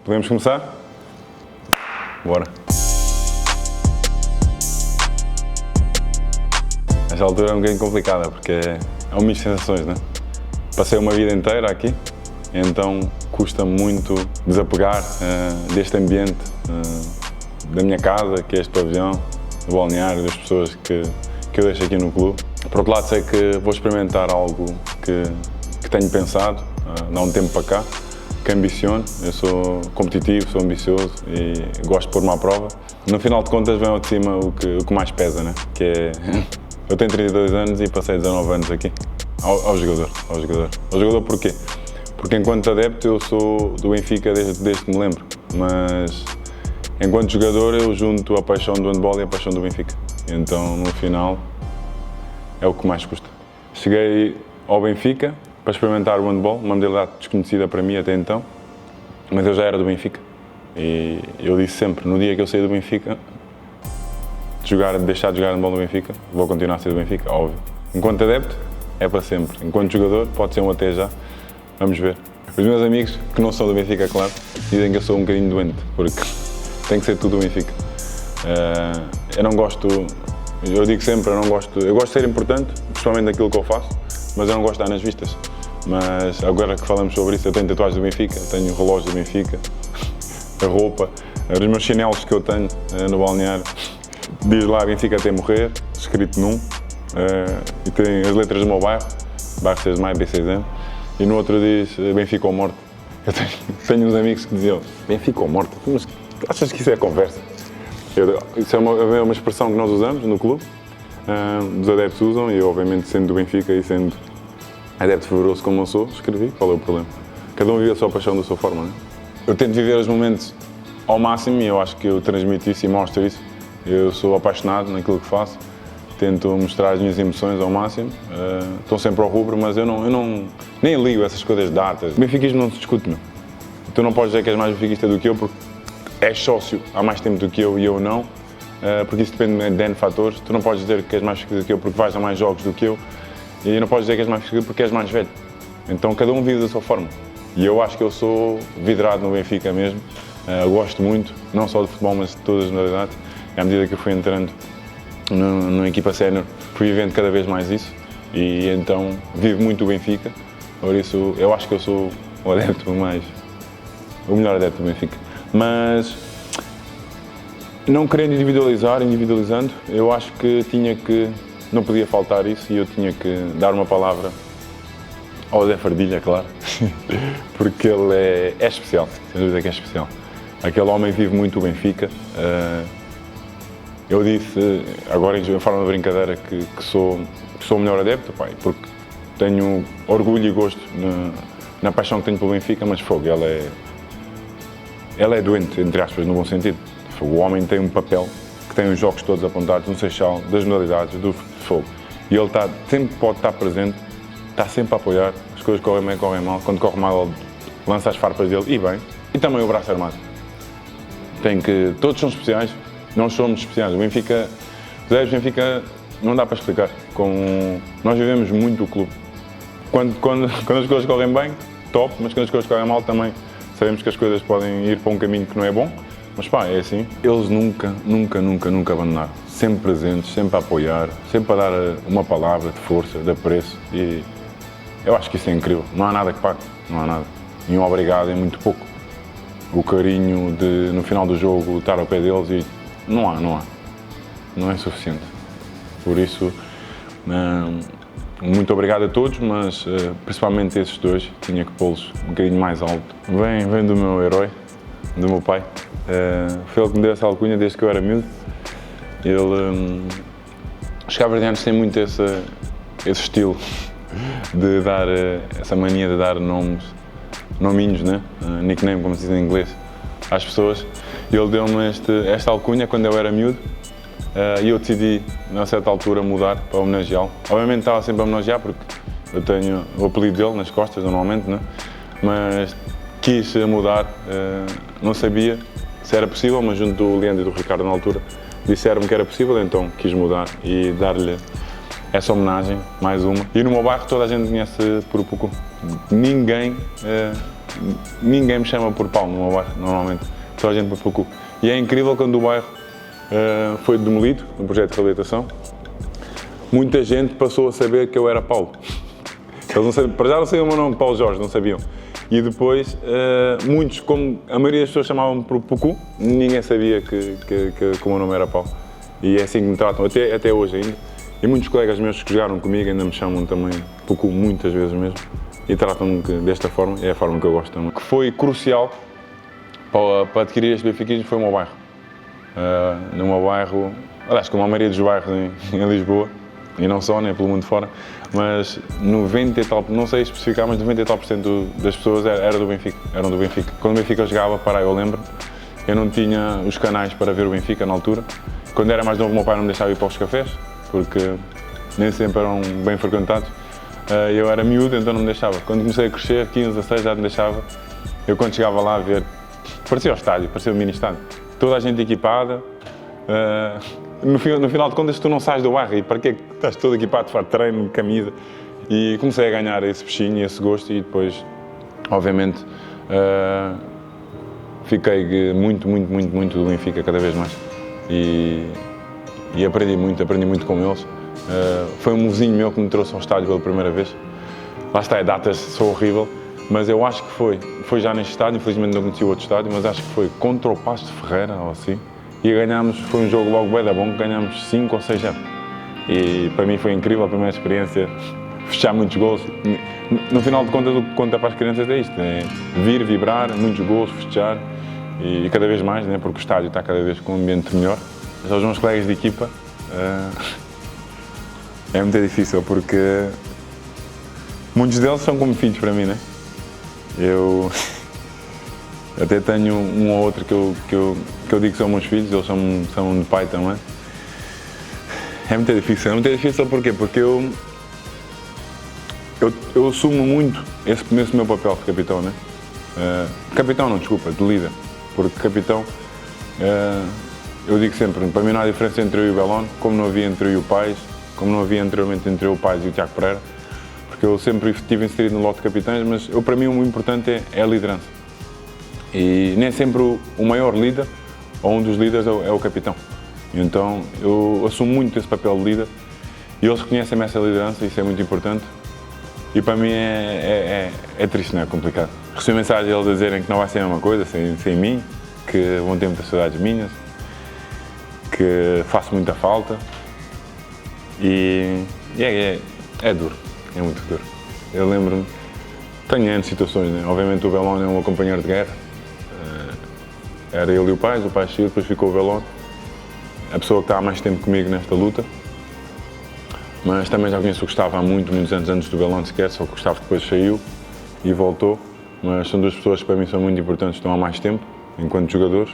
Podemos começar? Bora! Esta altura é um bocadinho complicada porque é um misto de sensações, né? Passei uma vida inteira aqui, então custa muito desapegar deste ambiente, da minha casa, que é este pavilhão, do balneário, das pessoas que eu deixo aqui no clube. Por outro lado, sei que vou experimentar algo que tenho pensado há um tempo para cá, que ambiciono. Eu sou competitivo, sou ambicioso e gosto de pôr-me à prova. No final de contas, vem ao de cima o que mais pesa, né? Que é... Eu tenho 32 anos e passei 19 anos aqui. Ao jogador porquê? Porque enquanto adepto eu sou do Benfica desde que me lembro, mas enquanto jogador eu junto a paixão do handball e a paixão do Benfica. Então no final é o que mais custa. Cheguei ao Benfica para experimentar o handball, uma modalidade desconhecida para mim até então, mas eu já era do Benfica. E eu disse sempre, no dia que eu saí do Benfica, deixar de jogar handball no Benfica, vou continuar a ser do Benfica, óbvio. Enquanto adepto, é para sempre. Enquanto jogador, pode ser um até já. Vamos ver. Os meus amigos, que não são do Benfica, claro, dizem que eu sou um bocadinho doente, porque tem que ser tudo do Benfica. Eu não gosto, eu digo sempre, eu gosto de ser importante, principalmente naquilo que eu faço, mas eu não gosto de dar nas vistas. Mas agora que falamos sobre isso, eu tenho tatuagens do Benfica, tenho relógio do Benfica, a roupa, os meus chinelos que eu tenho no balneário, diz lá Benfica até morrer, escrito num, e tem as letras do meu bairro 6 de Maio, B6N, e no outro diz Benfica ou morte. Eu tenho uns amigos que diziam Benfica ou morte, mas achas que isso é conversa? Isso é uma expressão que nós usamos no clube, os adeptos usam, e eu, obviamente, sendo do Benfica e sendo adepto fervoroso como eu sou, escrevi, qual é o problema? Cada um vive a sua paixão da sua forma, não é? Eu tento viver os momentos ao máximo e eu acho que eu transmito isso e mostro isso. Eu sou apaixonado naquilo que faço, tento mostrar as minhas emoções ao máximo, estou sempre ao rubro, mas eu nem ligo essas coisas de arte. O benfiquismo não se discute, não. Tu não podes dizer que és mais benfiquista do que eu porque és sócio há mais tempo do que eu e eu não, porque isso depende de N fatores. Tu não podes dizer que és mais benfiquista do que eu porque vais a mais jogos do que eu, e não podes dizer que és mais benfiquista porque és mais velho. Então cada um vive da sua forma. E eu acho que eu sou vidrado no Benfica mesmo, gosto muito, não só de futebol, mas de todas as modalidades. À medida que eu fui entrando na equipa sénior, fui vivendo cada vez mais isso e então vivo muito o Benfica, por isso eu acho que eu sou o melhor adepto do Benfica. Mas não querendo individualizando, eu acho que não podia faltar isso e eu tinha que dar uma palavra ao Zé Fardilha, claro, porque ele é especial, sem dúvida que é especial. Aquele homem vive muito o Benfica. Eu disse, agora em forma de brincadeira, que sou o melhor adepto, pai, porque tenho orgulho e gosto na paixão que tenho pelo Benfica, mas fogo, ele é doente, entre aspas, no bom sentido. O homem tem um papel que tem os jogos todos apontados no Seixal, das modalidades, do fogo. E ele sempre pode estar presente, está sempre a apoiar, as coisas correm bem, correm mal. Quando corre mal, ele lança as farpas dele e bem. E também o braço armado. Todos são especiais. Nós somos especiais. O Benfica, os adeptos do Benfica, não dá para explicar. Nós vivemos muito o clube. Quando as coisas correm bem, top, mas quando as coisas correm mal também sabemos que as coisas podem ir para um caminho que não é bom. Mas pá, é assim. Eles nunca abandonaram. Sempre presentes, sempre a apoiar, sempre a dar uma palavra de força, de apreço. E eu acho que isso é incrível. Não há nada que pague, não há nada. E um obrigado é muito pouco. O carinho de, no final do jogo, estar ao pé deles e não há. Não é suficiente. Por isso, muito obrigado a todos, mas principalmente esses dois, tinha que pô-los um bocadinho mais alto. Vem do meu herói, do meu pai. Foi ele que me deu essa alcunha desde que eu era miúdo. Os cabo-verdianos têm muito esse estilo de dar, essa mania de dar nominhos, né? Nickname, como se diz em inglês, às pessoas. E ele deu-me esta alcunha quando eu era miúdo e eu decidi, a certa altura, mudar para homenageá-lo. Obviamente estava sempre a homenagear porque eu tenho o apelido dele nas costas, normalmente, né? Mas quis mudar, não sabia se era possível, mas junto do Leandro e do Ricardo na altura disseram-me que era possível, então quis mudar e dar-lhe essa homenagem, mais uma. E no meu bairro toda a gente conhece Purupucu. Ninguém ninguém me chama por Paulo no meu bairro, normalmente. Só a gente por Pucu. E é incrível quando o bairro foi demolido, no projeto de reabilitação, muita gente passou a saber que eu era Paulo. Eles não sabiam, para já não sabiam o meu nome, Paulo Jorge, não sabiam. E depois, muitos, como a maioria das pessoas chamavam-me por Pucu, ninguém sabia que o meu nome era Paulo. E é assim que me tratam, até hoje ainda. E muitos colegas meus que jogaram comigo ainda me chamam também Pucu, muitas vezes mesmo. E tratam-me desta forma, é a forma que eu gosto também. O que foi crucial para adquirir este benfiquismo foi o meu bairro. No meu bairro, aliás, como a maioria dos bairros em Lisboa, e não só, nem pelo mundo fora, mas 90 e tal, não sei especificar, mas 90 e tal % das pessoas eram do Benfica. Quando o Benfica jogava, eu lembro, eu não tinha os canais para ver o Benfica na altura. Quando era mais novo, o meu pai não me deixava ir para os cafés, porque nem sempre eram bem frequentados. Eu era miúdo, então não me deixava. Quando comecei a crescer, 15, 16, já me deixava. Eu quando chegava lá a ver, parecia o estádio, parecia um mini estádio. Toda a gente equipada. No final de contas, tu não sais do bairro e para que estás todo equipado de fato de treino, camisa. E comecei a ganhar esse bichinho, esse gosto e depois, obviamente, fiquei muito do Benfica cada vez mais. E aprendi muito com eles. Foi um vizinho meu que me trouxe ao estádio pela primeira vez. Lá está, datas, sou horrível, mas eu acho que foi já neste estádio, infelizmente não conheci o outro estádio, mas acho que foi contra o Paços de Ferreira ou assim. E ganhámos, foi um jogo logo bem da bom, ganhámos 5 ou 6-0. E para mim foi incrível a primeira experiência, fechar muitos gols. No final de contas, o que conta para as crianças é isto, é vir, vibrar, muitos gols, festejar e cada vez mais, né, porque o estádio está cada vez com um ambiente melhor. Mas aos meus colegas de equipa é muito difícil porque muitos deles são como filhos para mim, né? Eu até tenho um ou outro que eu digo que são meus filhos, eles são de pai também. É muito difícil porquê? Porque eu assumo muito esse meu papel de capitão, né? Capitão não, desculpa, de líder. Porque capitão, eu digo sempre, para mim não há diferença entre eu e o Belón, como não havia entre eu e o Pais, como não havia anteriormente entre eu, o Pais e o Tiago Pereira, porque eu sempre estive inserido no lote de capitães, mas para mim o importante é a liderança. E nem sempre o maior líder, ou um dos líderes, é o capitão. Então eu assumo muito esse papel de líder e eles reconhecem-me essa liderança, isso é muito importante. E para mim é triste, não é? Complicado. Recebi mensagens deles a dizerem que não vai ser a mesma coisa sem mim, que vão ter muitas saudades minhas, que faço muita falta. E é duro, é muito duro. Eu lembro-me, tenho N situações, né? Obviamente o Belón é um companheiro de guerra. Era ele e o pai saiu, depois ficou o Belón, a pessoa que está há mais tempo comigo nesta luta. Mas também já conheço o Gustavo há muitos anos antes do Belón sequer, só que o Gustavo depois saiu e voltou. Mas são duas pessoas que para mim são muito importantes, estão há mais tempo, enquanto jogadores.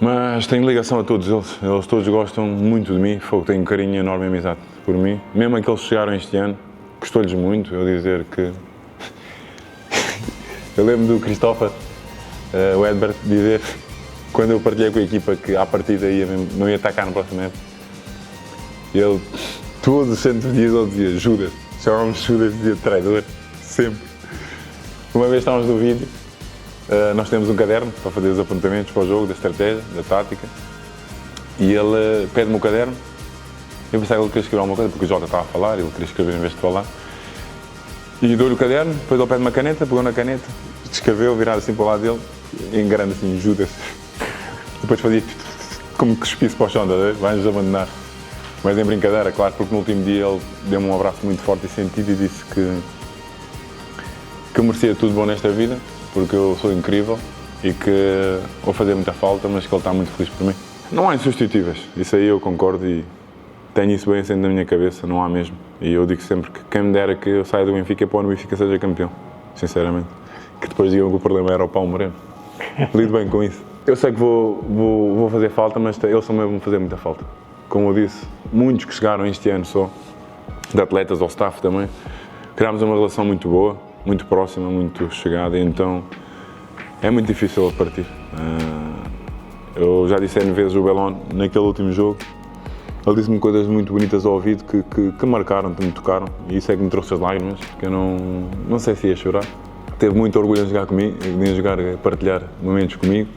Mas tenho ligação a todos eles todos gostam muito de mim, tenho um carinho enorme e amizade por mim. Mesmo aqueles que chegaram este ano, gostou-lhes muito, eu dizer que... Eu lembro do Christopher, o Edbert, dizer, quando eu partilhei com a equipa que à partida não ia atacar no próximo época, ele, todos os 100 dias, ele dizia Judas, chamávamos Judas, dizia traidor, sempre. Uma vez estávamos no vídeo, nós temos um caderno para fazer os apontamentos para o jogo, da estratégia, da tática, e ele pede-me o caderno. Eu pensava que ele queria escrever alguma coisa, porque o Jota estava a falar, ele queria escrever em vez de falar. E dou-lhe o caderno, depois ele pede uma caneta, pegou na caneta, escreveu, virado assim para o lado dele, em grande assim, Judas. Depois fazia como que cuspisse para o chão, vai-nos abandonar. Mas em brincadeira, claro, porque no último dia ele deu-me um abraço muito forte e sentido e disse que eu merecia tudo bom nesta vida, porque eu sou incrível e que vou fazer muita falta, mas que ele está muito feliz por mim. Não há insubstituíveis, isso aí eu concordo e tenho isso bem assente na minha cabeça, não há mesmo. E eu digo sempre que quem me dera que eu saia do Benfica para o Benfica seja campeão, sinceramente. Que depois digam que o problema era o Paulo Moreno. Lido bem com isso. Eu sei que vou fazer falta, mas eles também vão fazer muita falta. Como eu disse, muitos que chegaram este ano só, de atletas ao staff também, criámos uma relação muito boa, muito próxima, muito chegada, e então é muito difícil ele partir. Eu já disse N vezes o Belón naquele último jogo, ele disse-me coisas muito bonitas ao ouvido que marcaram, que me tocaram, e isso é que me trouxe as lágrimas, porque eu não sei se ia chorar. teve muito orgulho em jogar comigo, a partilhar momentos comigo,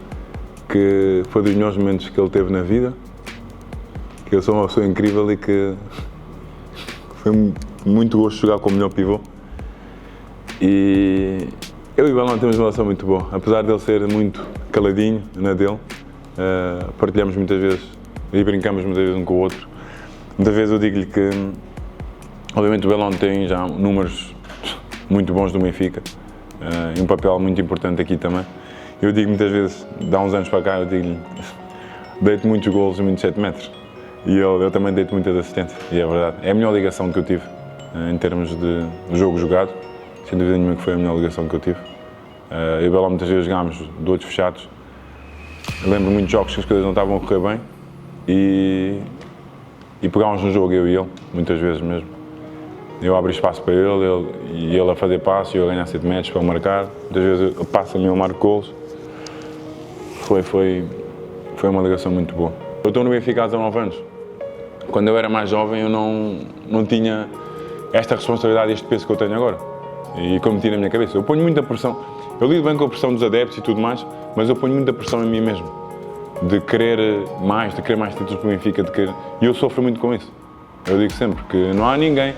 que foi dos melhores momentos que ele teve na vida, que eu sou uma pessoa incrível e que foi muito gosto de jogar com o melhor pivô. E eu e o Belão temos uma relação muito boa, apesar de ele ser muito caladinho na dele, partilhamos muitas vezes e brincamos muitas vezes um com o outro. Muitas vezes eu digo-lhe que, obviamente, o Belão tem já números muito bons do Benfica e um papel muito importante aqui também. Eu digo muitas vezes, de há uns anos para cá, eu digo-lhe, deito muitos golos em 27 metros e eu também deito muitas assistências, e é verdade. É a melhor ligação que eu tive em termos de jogo jogado, sem dúvida nenhuma que foi a melhor ligação que eu tive. Eu e o Belão muitas vezes jogámos de olhos fechados. Eu lembro muitos jogos que as coisas não estavam a correr bem e pegámos no jogo, eu e ele, muitas vezes mesmo. Eu abro espaço para ele a fazer passo e eu a ganhar 7 metros para marcar. Muitas vezes eu passo a mim, eu marco golos. Foi uma ligação muito boa. Eu estou no Benfica há 19 anos. Quando eu era mais jovem eu não tinha esta responsabilidade e este peso que eu tenho agora. E como tinha na minha cabeça. Eu ponho muita pressão. Eu lido bem com a pressão dos adeptos e tudo mais, mas eu ponho muita pressão em mim mesmo. De querer mais títulos para o Benfica, e eu sofro muito com isso. Eu digo sempre que não há ninguém,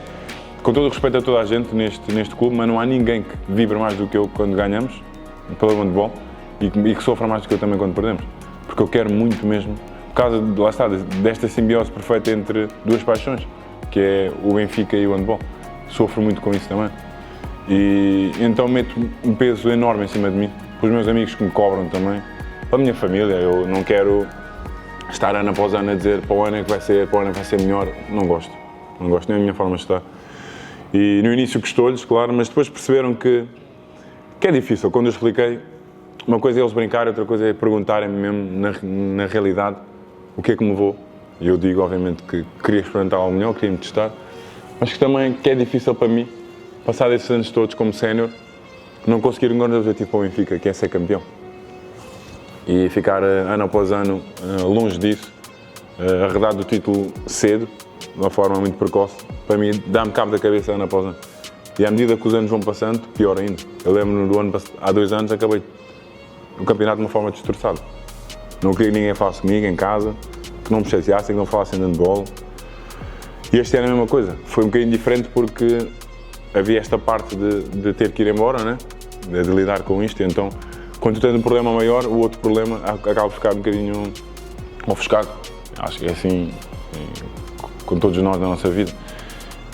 com todo o respeito a toda a gente neste clube, mas não há ninguém que vibra mais do que eu quando ganhamos, pelo handball, e que sofra mais do que eu também quando perdemos. Porque eu quero muito mesmo, por causa, lá está, desta simbiose perfeita entre duas paixões, que é o Benfica e o handball. Sofro muito com isso também. E então meto um peso enorme em cima de mim, para os meus amigos que me cobram também, para a minha família. Eu não quero estar ano após ano a dizer para o ano é que vai ser melhor. Não gosto, nem a minha forma de estar. E no início gostou-lhes, claro, mas depois perceberam que é difícil. Quando eu expliquei, uma coisa é eles brincarem, outra coisa é perguntarem-me mesmo, na realidade, o que é que me levou. E eu digo, obviamente, que queria experimentar algo melhor, queria me testar, mas que também é difícil para mim, passar esses anos todos como sénior, não conseguir um grande objetivo para o Benfica, que é ser campeão. E ficar ano após ano longe disso, arredado do título cedo, de uma forma muito precoce, para mim dá-me cabo da cabeça ano após ano. E à medida que os anos vão passando, pior ainda. Eu lembro-me do ano passado, há 2 anos, acabei o campeonato de uma forma destroçada. Não queria que ninguém falasse comigo em casa, que não me chateassem, que não falassem de handball. E este ano é a mesma coisa. Foi um bocadinho diferente porque havia esta parte de ter que ir embora, né? De lidar com isto. Então, quando tu tens um problema maior, o outro problema acaba de ficar um bocadinho ofuscado. Acho que é assim com todos nós na nossa vida.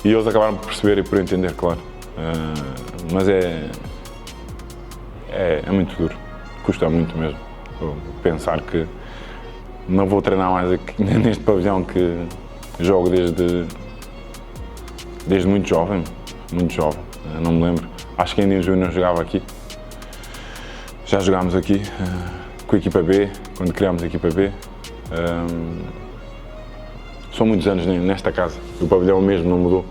E eles acabaram por perceber e por entender, claro. Mas é muito duro. Custa muito mesmo. Pensar que não vou treinar mais aqui, neste pavilhão que jogo desde muito jovem. Muito jovem. Não me lembro. Acho que ainda em Júnior jogava aqui. Já jogámos aqui com a equipa B, quando criámos a equipa B. São muitos anos nesta casa, o pavilhão mesmo não mudou.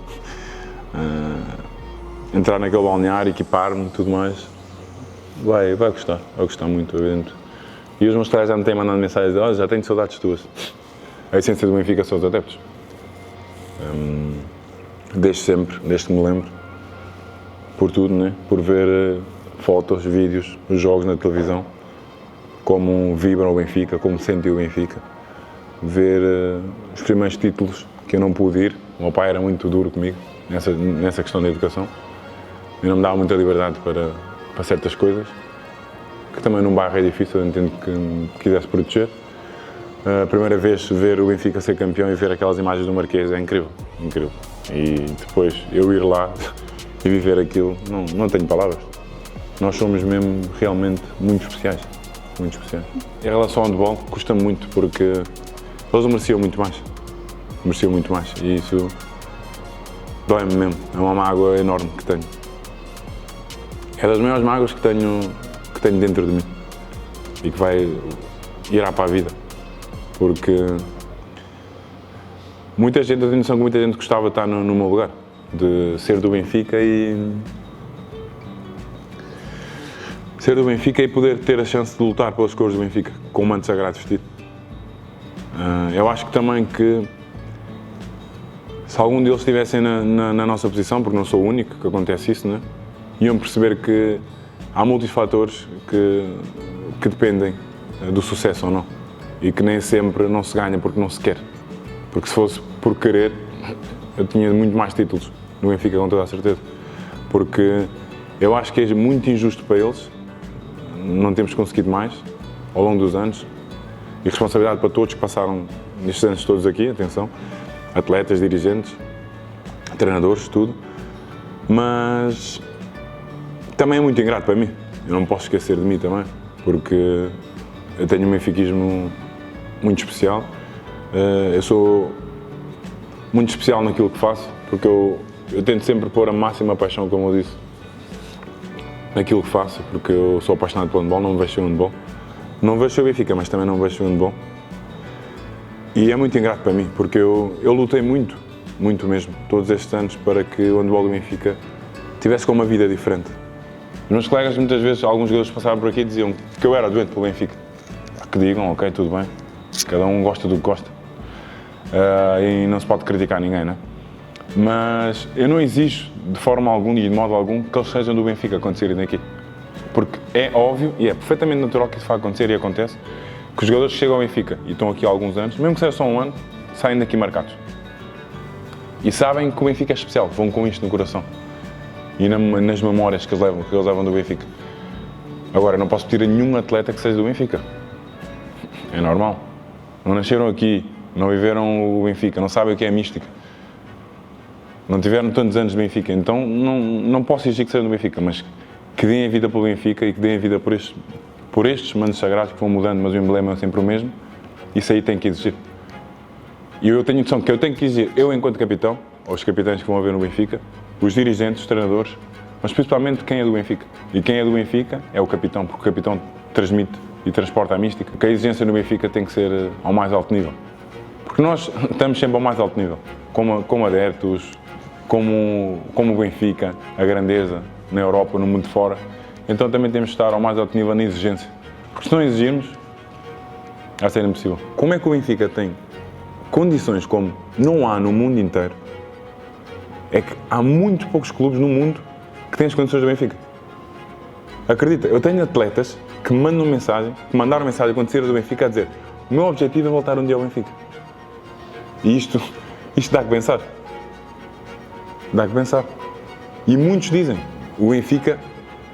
Entrar naquele balneário, equipar-me e tudo mais, vai gostar muito, evidente. E os meus colegas já me têm mandado mensagens de já tenho saudades tuas. A essência do Benfica são os adeptos. Desde sempre, desde que me lembro, por tudo, né? Por ver fotos, vídeos, os jogos na televisão, como vibram o Benfica, como sentem o Benfica. Ver os primeiros títulos que eu não pude ir. O meu pai era muito duro comigo nessa questão da educação e não me dava muita liberdade para certas coisas, que também num bairro é difícil, eu entendo que me quisesse proteger. A primeira vez ver o Benfica ser campeão e ver aquelas imagens do Marquês é incrível, incrível. E depois eu ir lá e viver aquilo, não tenho palavras. Nós somos mesmo realmente muito especiais, muito especiais. Em relação ao handball, custa muito porque eles mereciam muito mais, e isso dói-me mesmo, é uma mágoa enorme que tenho. É das maiores mágoas que tenho dentro de mim e que irá para a vida, porque muita gente, eu tenho noção que muita gente gostava de estar no meu lugar, de ser do Benfica e poder ter a chance de lutar pelas cores do Benfica, com o manto sagrado vestido. Eu acho que também que se algum deles estivessem na nossa posição, porque não sou o único que acontece isso, né? Iam perceber que há muitos fatores que dependem do sucesso ou não. E que nem sempre não se ganha porque não se quer. Porque se fosse por querer, eu tinha muito mais títulos no Benfica, com toda a certeza. Porque eu acho que é muito injusto para eles não termos conseguido mais ao longo dos anos. E responsabilidade para todos que passaram nestes anos todos aqui, atenção, atletas, dirigentes, treinadores, tudo. Mas também é muito ingrato para mim. Eu não posso esquecer de mim também, porque eu tenho um benfiquismo muito especial. Eu sou muito especial naquilo que faço, porque eu tento sempre pôr a máxima paixão, como eu disse, naquilo que faço, porque eu sou apaixonado pelo handball, não me vejo sem handball. Não vejo o Benfica, mas também não vejo o handball. E é muito ingrato para mim, porque eu lutei muito mesmo, todos estes anos, para que o handball do Benfica tivesse com uma vida diferente. Os meus colegas, muitas vezes, alguns jogadores passavam por aqui e diziam que eu era doente pelo Benfica. Que digam, ok, tudo bem, cada um gosta do que gosta. E não se pode criticar ninguém, não é? Mas eu não exijo, de forma alguma e de modo algum, que eles sejam do Benfica quando saírem daqui. Porque é óbvio e é perfeitamente natural que isso vai acontecer e acontece, que os jogadores que chegam ao Benfica e estão aqui há alguns anos, mesmo que seja só um ano, saem daqui marcados. E sabem que o Benfica é especial, vão com isto no coração. E nas memórias que eles levam do Benfica. Agora, não posso pedir a nenhum atleta que seja do Benfica. É normal. Não nasceram aqui, não viveram o Benfica, não sabem o que é a mística. Não tiveram tantos anos de Benfica, então não posso exigir que sejam do Benfica, mas que deem a vida pelo Benfica e que deem a vida por estes mantos sagrados que vão mudando, mas o emblema é sempre o mesmo. Isso aí tem que exigir. E eu tenho noção que eu tenho que exigir, eu enquanto capitão, aos capitães que vão haver no Benfica, os dirigentes, os treinadores, mas principalmente quem é do Benfica. E quem é do Benfica é o capitão, porque o capitão transmite e transporta a mística. Que a exigência no Benfica tem que ser ao mais alto nível. Porque nós estamos sempre ao mais alto nível, como adeptos, como o Benfica, a grandeza na Europa, no mundo fora. Então também temos de estar ao mais alto nível na exigência. Porque se não exigirmos, vai ser impossível. Como é que o Benfica tem condições como não há no mundo inteiro? É que há muito poucos clubes no mundo que têm as condições do Benfica. Acredita, eu tenho atletas que me mandam mensagem, que mandaram mensagem quando saíram do Benfica a dizer: o meu objetivo é voltar um dia ao Benfica. E isto dá que pensar. Dá que pensar. E muitos dizem, o Benfica,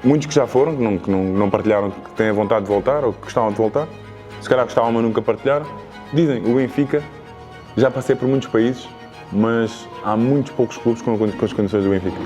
muitos que já foram, que não partilharam que têm a vontade de voltar ou que gostavam de voltar, se calhar gostavam, mas nunca partilharam, dizem, o Benfica, já passei por muitos países, mas há muitos poucos clubes com as condições do Benfica.